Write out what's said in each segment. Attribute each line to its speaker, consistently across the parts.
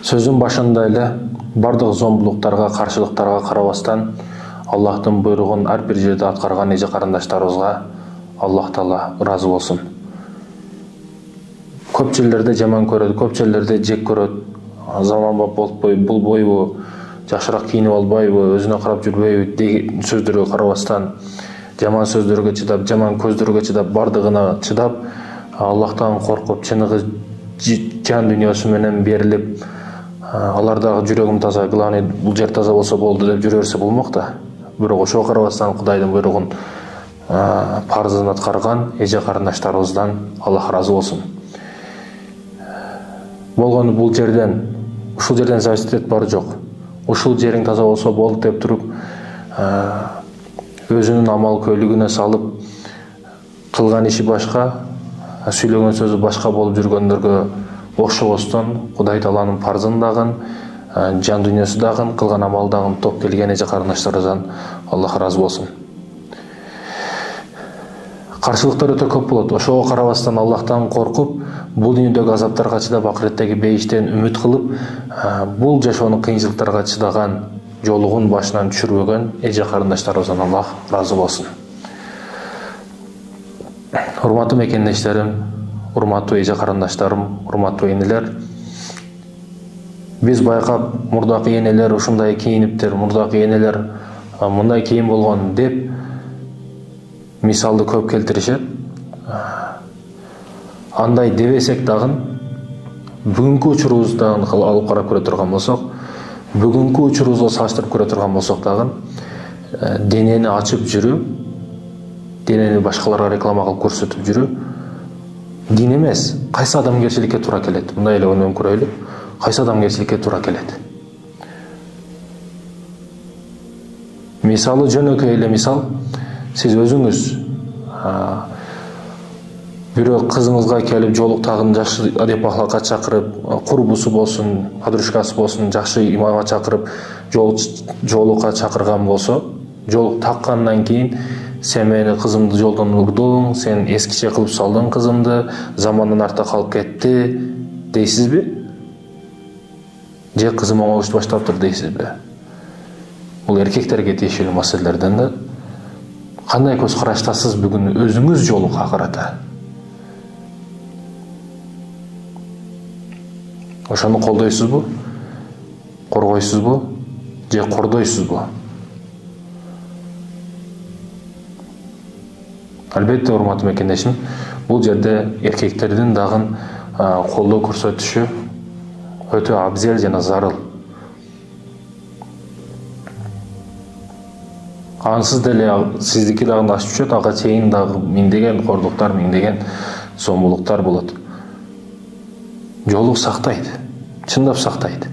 Speaker 1: Сөздің башында эле бардык зомбулуктарга, каршылыктарга карабастан Аллахтын буйругун ар бир жерде аткарган эже карындаштарыбызга Аллах Таала ыраазы болсун. Көп жерлерде жаман көрөт, көп жерлерде жек көрөт. Заманбап болбойбу, жакшыраак кийинип албайбы, өзүнө карап жүрбөйбү деген сөздөргө карабастан, жаман сөздөргө чыдап, жаман көздөргө чыдап, бардыгына чыдап, Аллахтан коркуп, чыныгы жан дүйнөсү менен берилип, алардагы жүрөгүм таза, главный бул жер таза болсо болду деп жүрө берсе болмок да. Бирок ошого карабастан Кудайдын буйругун парзын аткарган эже карындаштарыбыздан Аллах ыраазы болсун. Болгону бул жерден, ушул жерден зависит этип бары жок. Ушул жериң таза болсо болду деп туруп, өзүнүн амал көйлүгүнө салып кылган иши башка, сүйлөгөн сөзү башка болуп жүргөндөргө окшобостон, Кудай Тааланын парзын дагы, жан дүйнөсү дагы, кылган амал дагы топ келген эже карындаштарыбыздан Аллах ыраазы болсун. Каршылыктар өтө көп болот. Ошого карабастан Аллахтан коркуп, бул дүйнөдөгү азаптарга чыдап, акыреттеги бейиштен үмүт кылып, бул жашоонун кыйынчылыктарга чыдаган, жолугун башынан түшүрбөгөн эже карындаштарыбыздан Аллах ыраазы болсун. Урматтуу мекендештерим, урматтуу эже карындаштарым, урматтуу энелер, биз байкап, мурдакы энелер ушундай кийиниптир, мурдакы энелер мындай кийим болгон деп мисалды көп келтиришет. Андай дебесек дагы, бүгүнкү учурубуздан алып карап көрө турган болсок, бүгүнкү учурубузга салыштырып көрө турган болсок дагы, денени ачып жүрүү, денени башкаларга реклама кылып көрсөтүп жүрүү дин эмес, кайсы адамгерчиликке туура келет. Мындай эле өнөн көрөлү, кайсы адамгерчиликке туура келет. Мисалы жөнөкөй эле мисал, сиз өзүңүз бирөө кызыңызга келип жолук тагын жакшы деп ахлакка чакырып, курбусу болсун, подружкасы болсун, жакшы имамга чакырып, жолукка чакырган болсо, жолук таккандан кийин сен мени кызымды жолдон урдуң, сен эскиче кылып салдың кызымды, замандан артта калып кетти дейсизби? Же кызым оңолушту баштаптыр дейсизби? Бул эркектерге тиешелүү маселелерден да. Кандай көз караштасыз бүгүн өзүңүз жолукка карата? Ошону колдойсузбу? Коргойсузбу? Же кордойсузбу? Албетте, урматтуу мекендешим, бул жерде эркектердин дагы колдоо көрсөтүшү өтө абзел жана зарыл. Ансыз деле сиздики дагы ашып түшөт, ага чейин дагы миңдеген кордуктар, миңдеген зомбулуктар болот. Жолук сактайт, чындап сактайт.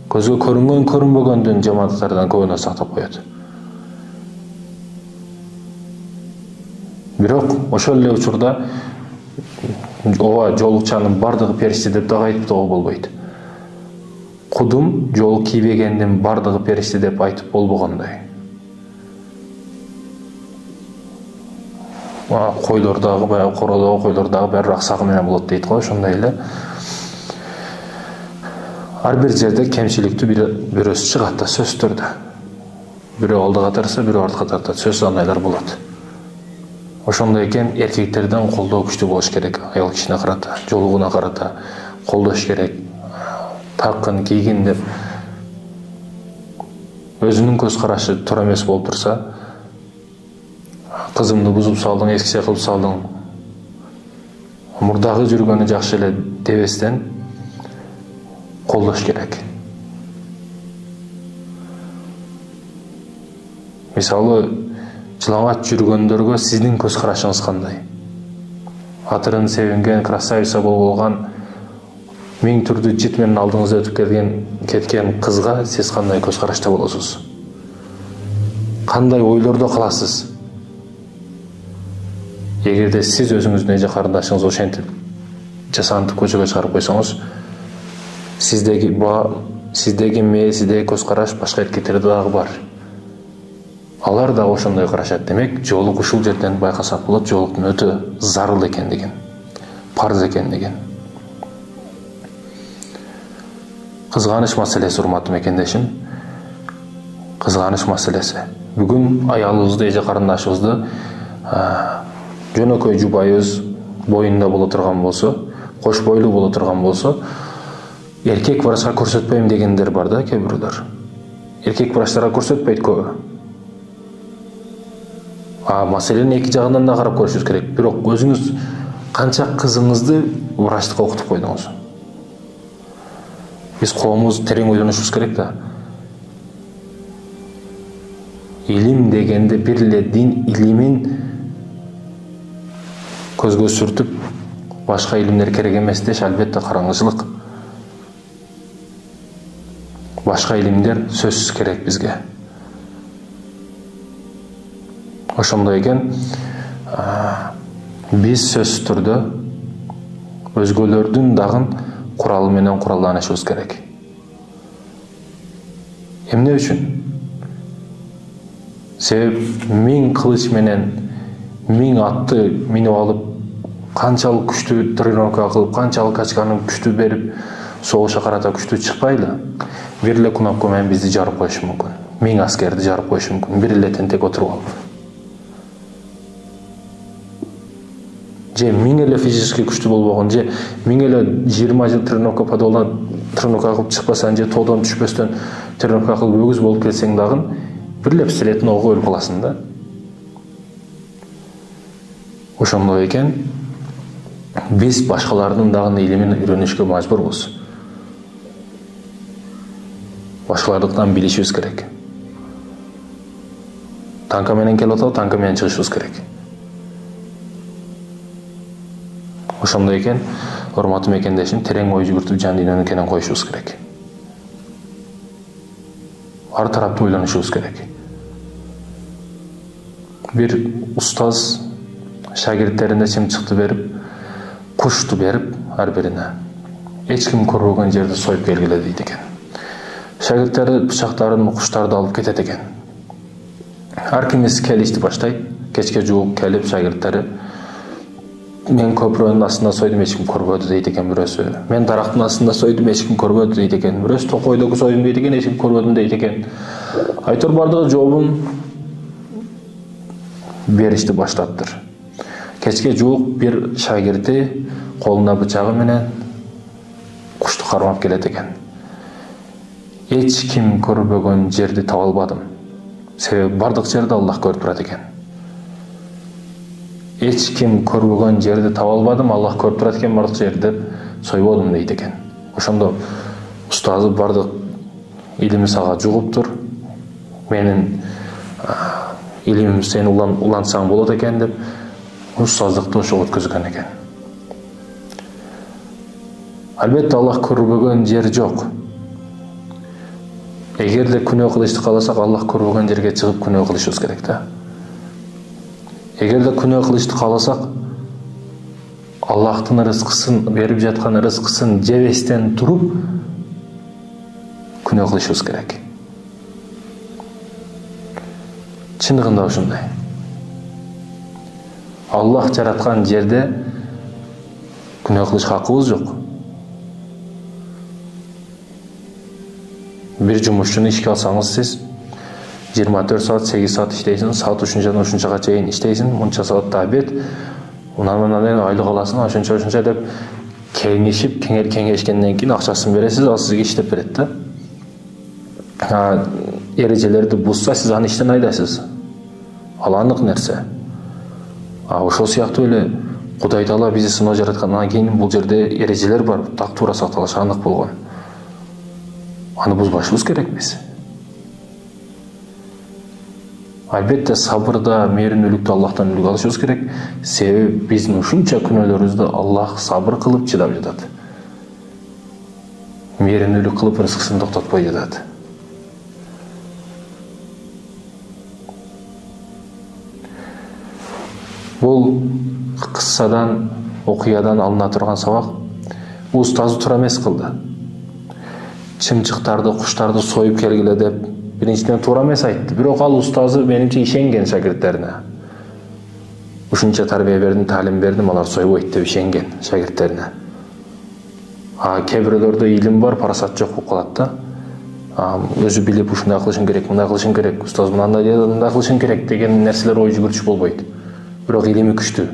Speaker 1: Көзгө көрүнгөн, көрүнбөгөндүн жамандыктардан көбүнө сактап коет. Бирок ошол эле учурда ооба жолукчанын бардыгы периште деп дагы айтып да болбойт. Кудум жолук кийбегендин бардыгы периште деп айтып болбогондой. Койлордагы, баягы кородогу койлордагы баары аксагы менен болот дейт го, ошондой эле. Ар бир жерде кемчиликтүү бирөөсү чыгат да, сөзсүз түрдө. Бирөө алдыга тартса, бирөө артка тартат, сөзсүз андайлар болот. Ошондой экен, эркектерден колдоо күчтүү болуш керек, аял кишине карата, жолугуна карата колдош керек. Таккын, кийгин деп өзүнүн көз карашы туура эмес болуп турса, кызымды бузуп салдың, эскиче кылып салдың, мурдагы жүргөнү жакшы эле дебестен колдош керек. Мисалы, жылаңач жүргөндөргө сиздин көз карашыңыз кандай? Атырын себинген, красавица болгон, миң түрдүү жит менен алдыңызда өтүп кеткен кызга сиз кандай көз карашта болосуз? Кандай ойлордо каласыз? Эгерде сиз өзүңүздүн эже карындашыңыз ошентип жасантып көчөгө чыгарып койсоңуз, сиздеги мээ, сиздеги көз караш башка эркектерде дагы бар. Алар да ошондой карашат. Демек, жолук ушул жерден байкасак болот, жолуктун өтө зарыл экендигин, парз экендигин. Кызганыч маселеси, урматтуу мекендешим. Кызганыч маселеси. Бүгүн аялыбызды, эже карындашыбызды жөнөкөй жубайыбыз боюнда боло турган болсо, кош бойлуу боло турган болсо, эркек врачка көрсөтпөйм дегендер бар да, кээ бирөөлөр. Эркек врачтарга көрсөтпөйт көбү. Маселени эки жагынан да карап көрүшүбүз керек. Бирок өзүңүз канча кызыңызды врачтыкка окутуп койдуңуз? Биз коомубуз терең ойлонушубуз керек да. Илим дегенде бир эле дин илимин көзгө сүртүп, башка илимдер керек эмес деш албетте караңгычылык. Башка илимдер сөзсүз керек бизге. Ошондой экен, биз сөзсүз түрдө өзгөлөрдүн дагы куралы менен куралданышыбыз керек. Эмне үчүн? Себеп 1000 кылыч менен 1000 атты минип алып, канчалык күчтүү тренировка кылып, канчалык качканы күчтүү берип, согушка карата күчтүү чыкпайлы. Бир эле кнопка менен бизди жарып коюшу мүмкүн. 1000 аскерди жарып коюшу мүмкүн. Бир эле тентек отуруп алып. Же 1000 эле физически күчтүү болбогон, же 1000 эле 20 жыл тренировка подолдон тренировка кылып чыкпасаң, же тоодон түшпөстөн тренировка кылып өгүз болуп келсең дагы, бир эле пистолеттин ого өлүп каласың да. Ошондой экен, биз башкалардын дагы илимин үйрөнүшкө мажбурбуз. Башкалардыктан билишибиз керек. Танка менен келип атабы, танка менен чыгышыбыз керек. Ошондой экен, урматтуу мекендешим, терең ой жүгүртүп жан дүйнөнү кенен коюшубуз керек. Ар тараптуу ойлонушубуз керек. Бир устаз шагирттерине чымчыкты берип, кушту берип, ар бирине эч ким көрбөгөн жерди союп келгиле дейт экен. Шагирттери бычактарын, куштарды алып кетет экен. Ар кимис келишти баштайт, кечке жууп келип шагирттери мен көпүрөнүн астында сойдум, эч ким көрбөдү дейт экен бирөөсү. Мен дарактын астында сойдум, эч ким көрбөдү дейт экен. Бирөөсү токойдогу сойдум дейт экен, эч ким көрбөдүм дейт экен. Айтор бардыгы жообун беришти баштаптыр. Кечке жуук бир шагирти колунда бычагы менен кушту кармап келет экен. Эч ким көрбөгөн жерди таба албадым. Себеби бардык жерди Аллах көрүп турат экен. Эч ким көрбөгөн жерди таба албадым, Аллах көрүп турат экен, бардык жерди сойбодум дейт экен. Ошондо устазы бардык илими сага жугуптур. Менин илимим сени улантсаң болот экен деп, устаздыкты ошого өткөзгөн экен. Албетте Аллах көрбөгөн жер жок. Эгерде күнөө кылышты кааласак, Аллах көрбөгөн жерге чыгып күнөө кылышыбыз керек да. Эгерде күнөө кылышты кааласак, Аллахтын рызкысын, берип жаткан рызкысын жебестен туруп күнөө кылышыбыз керек. Чындыгында ошондой. Аллах жараткан жерде күнөө кылышка хакыбыз жок. Бир жумушчуну ишке алсаңыз, сиз 24 саат, 8 саат иштейсиң, саат ушунчадан ушунчага чейин иштейсиң, мынча саатта обед, мындан айлык аласың, ошончо деп кеңешип, кеңешкенден кийин акчасын бересиз, ал сизге иштеп берет да. Эрежелерди бузса, сиз аны иштен айдайсыз. Ал анык нерсе. Ошол сыяктуу эле Кудай Таала бизди сыноо жараткандан кийин бул жерде эрежелер бар, так туура сакталышы анык болгон. Аны бузбашыбыз керек биз. Албетте сабырда, мээримдүүлүктү Аллахтан үлгү алышыбыз керек. Себеби биздин ушунча күнөөлөрүбүздү Аллах сабыр кылып чыдап жатат. Мээримдүүлүк кылып рызкысын токтотпой жатат. Бул кыссадан, окуядан алына турган сабак, устазы туура эмес кылды. Чымчыктарды, куштарды союп келгиле деп биринчиден туура эмес айтты. Бирок ал устазы менимче ишенген шагирттерине. Ушунча тарбия бердим, таалим бердим, алар сойбойт деп ишенген шагирттерине. Кээ бирөөлөрдө илим бар, парасат жок болуп калат да. Өзү билип ушундай кылышың керек, мындай кылышың керек, устоз мындай кылышың керек деген нерселер ой жүгүртүш болбойт. Бирок илими күчтүү.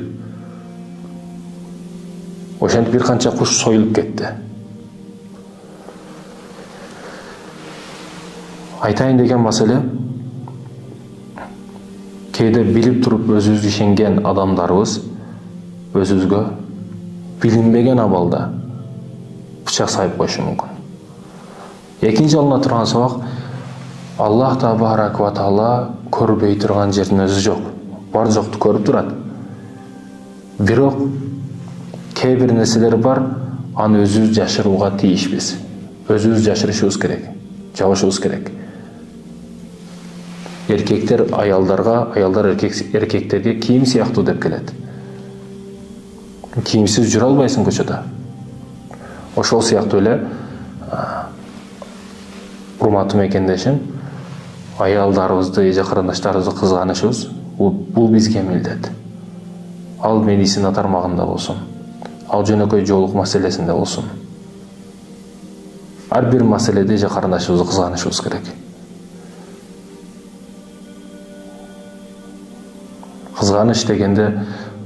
Speaker 1: Ошентип бир канча куш союлуп кетти. Айтайын деген маселе, кээде билип туруп өзүбүз ишенген адамдарыбыз өзүбүзгө билинбеген абалда бычак сайып коюшу мүмкүн. Экинчи алына турган сабак, Аллах Табарак ва Таала көрбөй турган жердин өзү жок. Бар жокту көрүп турат. Бирок кээ бир нерселер бар, аны өзүбүз жашырууга тийишпиз. Өзүбүз жашырышыбыз керек, жабышыбыз керек. Эркектер аялдарга, аялдар эркектерге кийим сыяктуу деп келет. Кийимсиз жүрө албайсың көчөдө. Ошол сыяктуу эле, урматтуу мекендешим, аялдарыбызды, эже карындаштарыбызды кызганышыбыз бул бизге милдет. Ал медицина тармагында болсун, ал жөнөкөй жоолук маселесинде болсун. Ар бир маселеде эже карындашыбызды кызганышыбыз керек. Кызганыш дегенде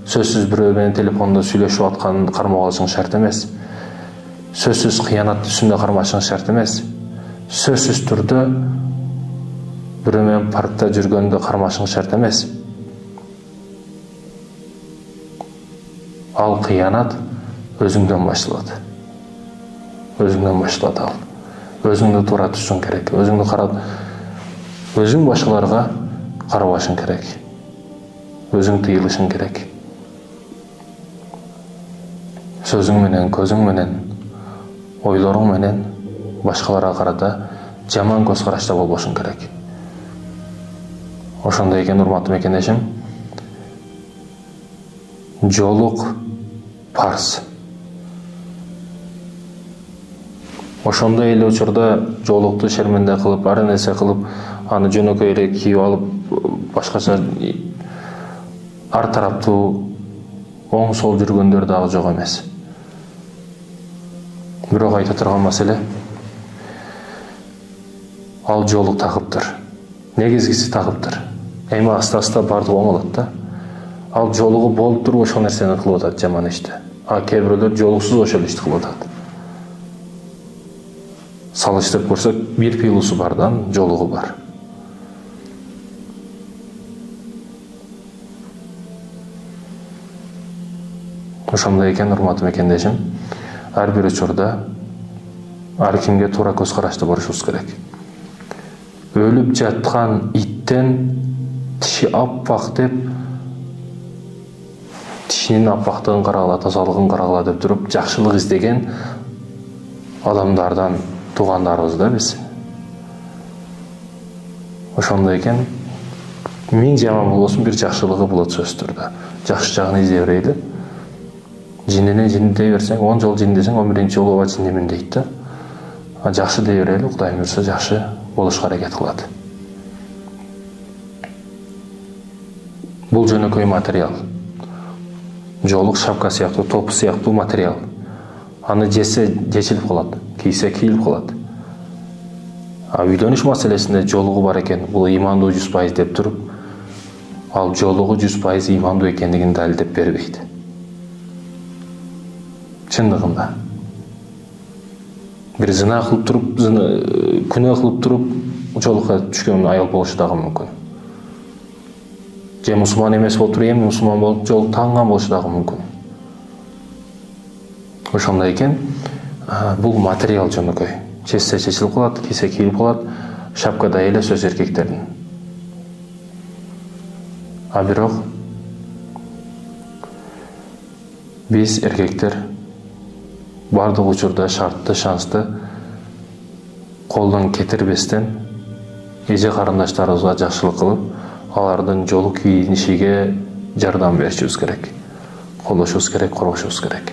Speaker 1: сөзсүз бирөө менен телефондо сүйлөшүп атканын кармап алышың шарт эмес. Сөзсүз кыянат түсүндө кармашың шарт эмес. Сөзсүз түрдө бирөө менен паркта жүргөндө кармашың шарт эмес. Ал кыянат өзүңдөн башталат. Өзүңдөн башталат ал. Өзүңдү туура tutuşуң керек. Өзүңдү карап, өзүң башкаларга карабашың керек. Өзүң тыйылышың керек. Сөзүң менен, көзүң менен, ойлоруң менен башкаларга карата жаман көз карашта болбошуң керек. Ошондой экен, урматтуу мекендешим, жоолук парз. Ошондой эле учурда жоолукту шерменде кылып, ар нерсе кылып, аны жөнөкөй эле кийип алып, башкача ар тараптуу оң сол жүргөндөр дагы жок эмес. Бирок айта турган маселе, ал жоолук такыптыр. Негизгиси такыптыр. Эми аста-аста бардыгы оңолот да. Ал жоолугу болуп туруп ошол нерсени кылып атат, жаман ишти. Кээ бирөөлөр жоолуксуз ошол ишти кылып атат. Салыштырып көрсөк, бир пилусу бардан жоолугу бар. Ошондой экен, урматтуу мекендешим, ар бир учурда ар кимге туура көз карашты болушубуз керек. Өлүп жаткан иттен тиши аппак деп, тишинин аппактыгын карагыла, тазалыгын карагыла деп туруп, жакшылык издеген адамдардан туугандарыбыз да биз. Ошондой экен, миң жаман болбосун, бир жакшылыгы болот сөзсүз түрдө. Жакшы жагын издей берели. Жиндене жиндей берсең, 10 жол жиндесең, 11-нчи жолу оба жиндемин дейт да. Жакшы дей берели, Кудайым буйрса жакшы болушка аракет кылат. Бул жөнөкөй материал. Жоолук шапка сыяктуу, топ сыяктуу материал. Аны жесе жечилип калат, кийсе кийилип калат. Үйлөнүш маселесинде жоолугу бар экен, бул имандуу 100% деп туруп, ал жоолугу 100% имандуу экендигин далилдеп бербейт. Чындыгында. Бир зына кылып туруп, күнөө кылып туруп, жоолукка түшкөн аял болушу дагы мүмкүн. Же мусулман эмес болуп туруп, эми мусулман болуп жоолук тагынган болушу дагы мүмкүн. Ошондой экен, бул материал жөнөкөй. Чечсе чечилип калат, кийсе кийилип калат, шапкада эле сөз эркектердин. Бирок биз эркектер бардык учурда шартты, шансты колдон кетирбестен эже карындаштарыбызга жакшылык кылып, алардын жоолук кийинишиге жардам беришибиз керек. Колдошубуз керек, коргошубуз керек.